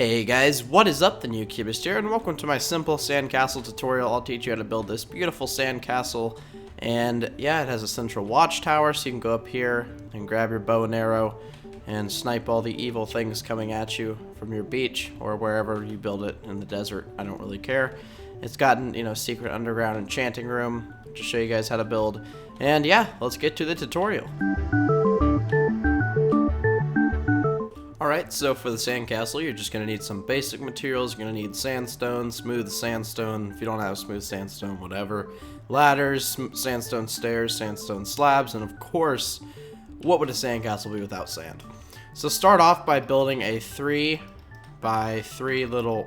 Hey guys, what is up? The New Cubist here, and welcome to my simple sandcastle tutorial. I'll teach you how to build this beautiful sandcastle, and yeah, it has a central watchtower, so you can go up here and grab your bow and arrow and snipe all the evil things coming at you from your beach or wherever you build it in the desert. I don't really care. It's gotten, secret underground enchanting room to show you guys how to build, and yeah, let's get to the tutorial. Alright, so for the sandcastle, you're just going to need some basic materials. You're going to need sandstone, smooth sandstone, if you don't have smooth sandstone, whatever. Ladders, sandstone stairs, sandstone slabs, and of course, what would a sandcastle be without sand? So start off by building a 3 by 3 little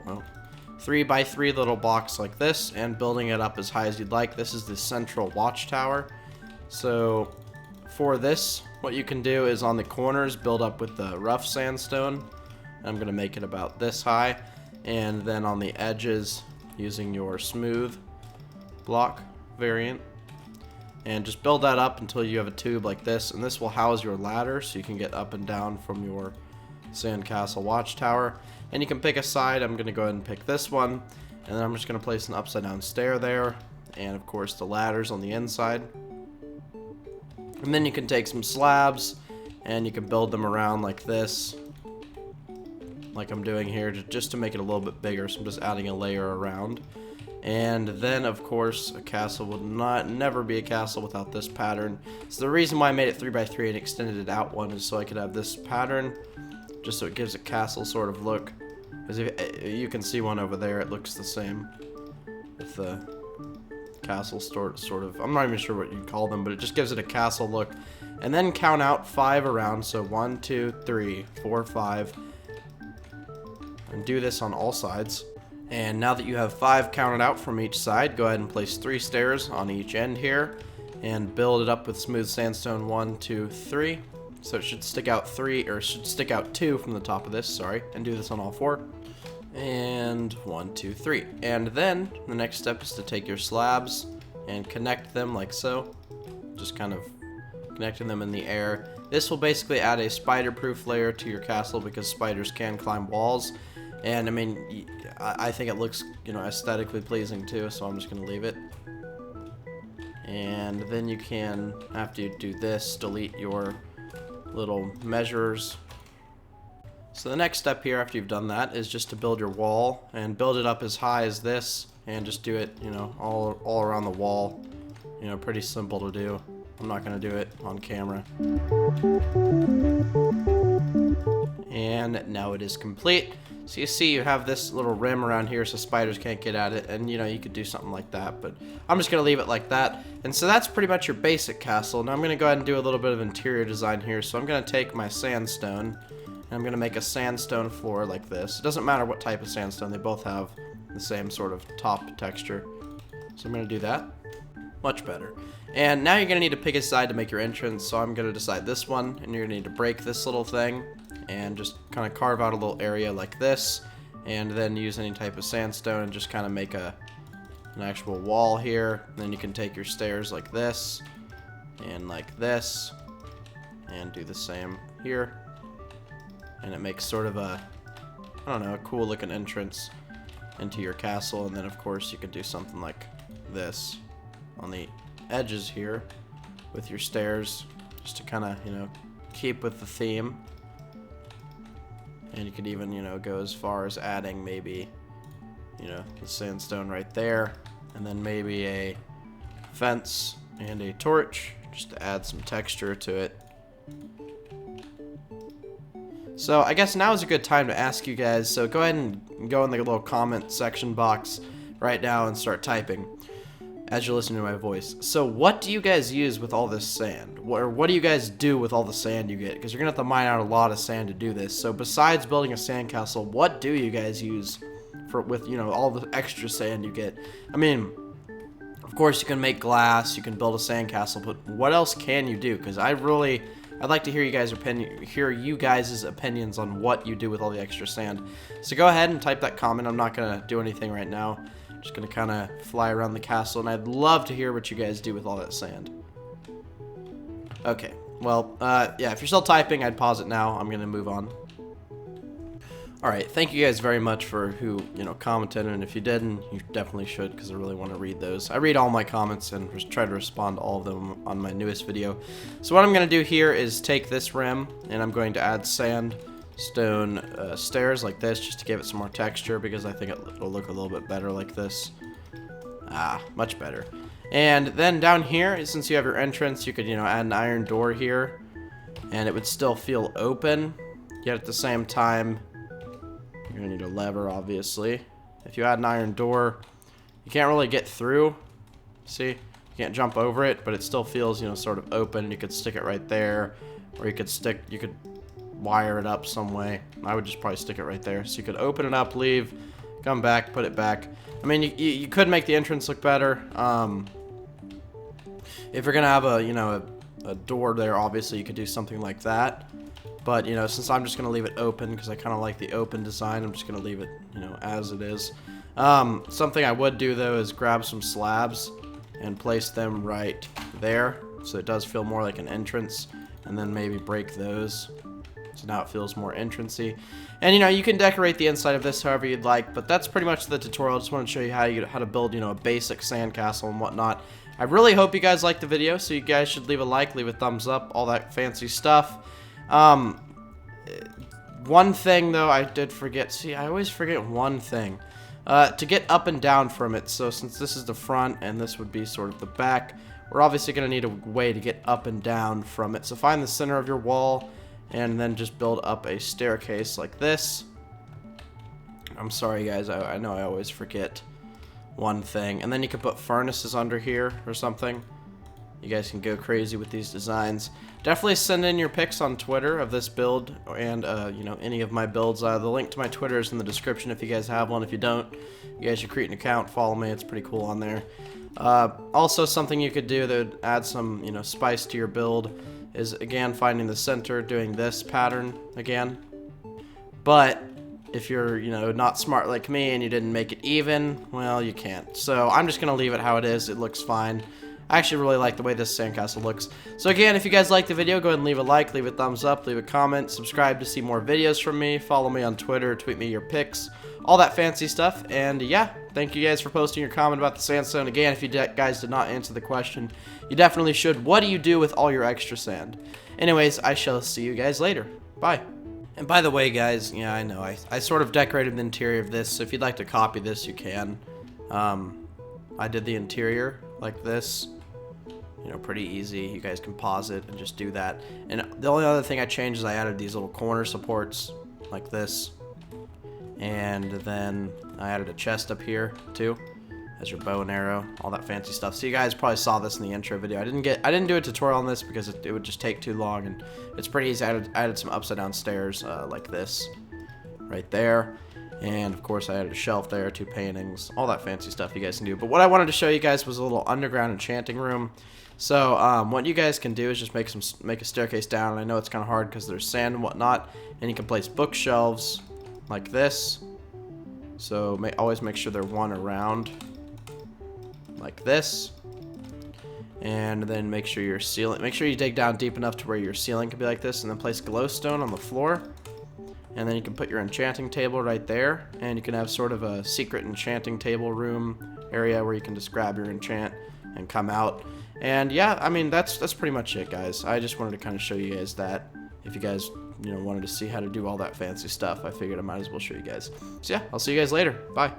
box like this, and building it up as high as you'd like. This is the central watchtower. So for this, what you can do is on the corners build up with the rough sandstone. I'm going to make it about this high, and then on the edges using your smooth block variant, and just build that up until you have a tube like this, and this will house your ladder so you can get up and down from your sandcastle watchtower. And you can pick a side. I'm going to go ahead and pick this one, and then I'm just going to place an upside down stair there, and of course the ladders on the inside. And then you can take some slabs and you can build them around like this, like I'm doing here, just to make it a little bit bigger. So I'm just adding a layer around. And then of course a castle would never be a castle without this pattern. So the reason why I made it 3 by 3 and extended it out one is so I could have this pattern, just so it gives a castle sort of look. Because you can see one over there, it looks the same with the castle sort of, I'm not even sure what you'd call them, but it just gives it a castle look. And then count out 5 around, so 1, 2, 3, 4, 5, and do this on all sides. And now that you have 5 counted out from each side, go ahead and place 3 stairs on each end here and build it up with smooth sandstone. 1, 2, 3. So it should stick out 3, or it should stick out 2 from the top of this, sorry, and do this on all 4. And 1, 2, 3. And then the next step is to take your slabs and connect them like so. Just kind of connecting them in the air. This will basically add a spider-proof layer to your castle because spiders can climb walls. And I mean, I think it looks, aesthetically pleasing too, so I'm just going to leave it. And then you can, after you do this, delete your little measures. So the next step here after you've done that is just to build your wall, and build it up as high as this, and just do it, all around the wall. Pretty simple to do. I'm not going to do it on camera. And now it is complete. So you see you have this little rim around here so spiders can't get at it, and you could do something like that, but I'm just going to leave it like that. And so that's pretty much your basic castle. Now I'm going to go ahead and do a little bit of interior design here. So I'm going to take my sandstone, I'm going to make a sandstone floor like this. It doesn't matter what type of sandstone, they both have the same sort of top texture. So I'm going to do that. Much better. And now you're going to need to pick a side to make your entrance, so I'm going to decide this one, and you're going to need to break this little thing, and just kind of carve out a little area like this, and then use any type of sandstone and just kind of make an actual wall here. And then you can take your stairs like this, and like this, and do the same here. And it makes sort of a cool looking entrance into your castle. And then of course you can do something like this on the edges here with your stairs, just to kind of, keep with the theme. And you could even, go as far as adding maybe, the sandstone right there, and then maybe a fence and a torch, just to add some texture to it. So I guess now is a good time to ask you guys, so go ahead and go in the little comment section box right now and start typing as you're listening to my voice. So what do you guys use with all this sand? Or what do you guys do with all the sand you get? Because you're going to have to mine out a lot of sand to do this. So besides building a sandcastle, what do you guys use with all the extra sand you get? I mean, of course you can make glass, you can build a sandcastle, but what else can you do? Because I'd like to hear you guys' opinions on what you do with all the extra sand. So go ahead and type that comment. I'm not going to do anything right now. Just going to kind of fly around the castle, and I'd love to hear what you guys do with all that sand. Okay, well, yeah, if you're still typing, I'd pause it now. I'm going to move on. Alright, thank you guys very much for who, commented, and if you didn't, you definitely should, because I really want to read those. I read all my comments and just try to respond to all of them on my newest video. So what I'm going to do here is take this rim, and I'm going to add sandstone stairs like this, just to give it some more texture, because I think it'll look a little bit better like this. Much better. And then down here, since you have your entrance, you could, add an iron door here, and it would still feel open, yet at the same time, you're going to need a lever, obviously. If you add an iron door, you can't really get through. See? You can't jump over it, but it still feels, sort of open. You could stick it right there, or you could wire it up some way. I would just probably stick it right there. So you could open it up, leave, come back, put it back. I mean, you could make the entrance look better. If you're going to have a door there, obviously you could do something like that. But, since I'm just going to leave it open, because I kind of like the open design, I'm just going to leave it, as it is. Something I would do, though, is grab some slabs and place them right there, so it does feel more like an entrance, and then maybe break those, so now it feels more entrancey. And, you can decorate the inside of this however you'd like, but that's pretty much the tutorial. I just want to show you how to build, a basic sandcastle and whatnot. I really hope you guys liked the video, so you guys should leave a like, leave a thumbs up, all that fancy stuff. One thing though I did forget. See, I always forget one thing. To get up and down from it. So since this is the front and this would be sort of the back, we're obviously going to need a way to get up and down from it. So find the center of your wall and then just build up a staircase like this. I'm sorry guys, I know I always forget one thing. And then you can put furnaces under here or something. You guys can go crazy with these designs. Definitely send in your pics on Twitter of this build and, any of my builds. The link to my Twitter is in the description if you guys have one. If you don't, you guys should create an account, follow me. It's pretty cool on there. Also, something you could do that would add some, spice to your build is, again, finding the center, doing this pattern again. But if you're, not smart like me and you didn't make it even, well, you can't. So I'm just going to leave it how it is. It looks fine. I actually really like the way this sandcastle looks. So again, if you guys liked the video, go ahead and leave a like, leave a thumbs up, leave a comment, subscribe to see more videos from me, follow me on Twitter, tweet me your pics, all that fancy stuff. And yeah, thank you guys for posting your comment about the sandstone. Again, if you guys did not answer the question, you definitely should. What do you do with all your extra sand? Anyways, I shall see you guys later. Bye. And by the way, guys, yeah, I know, I sort of decorated the interior of this, so if you'd like to copy this, you can. I did the interior like this. Pretty easy. You guys can pause it and just do that. And the only other thing I changed is I added these little corner supports like this. And then I added a chest up here too, as your bow and arrow, all that fancy stuff. So you guys probably saw this in the intro video. I didn't do a tutorial on this because it would just take too long, and it's pretty easy. I added some upside down stairs like this right there. And of course I added a shelf there, 2 paintings, all that fancy stuff you guys can do. But what I wanted to show you guys was a little underground enchanting room. So what you guys can do is just make a staircase down. And I know it's kind of hard because there's sand and whatnot, and you can place bookshelves like this. So always make sure they're one around like this. And then make sure you dig down deep enough to where your ceiling can be like this, and then place glowstone on the floor. And then you can put your enchanting table right there, and you can have sort of a secret enchanting table room area where you can just grab your enchant and come out. And yeah, I mean, that's pretty much it, guys. I just wanted to kind of show you guys that. If you guys, wanted to see how to do all that fancy stuff, I figured I might as well show you guys. So yeah, I'll see you guys later. Bye.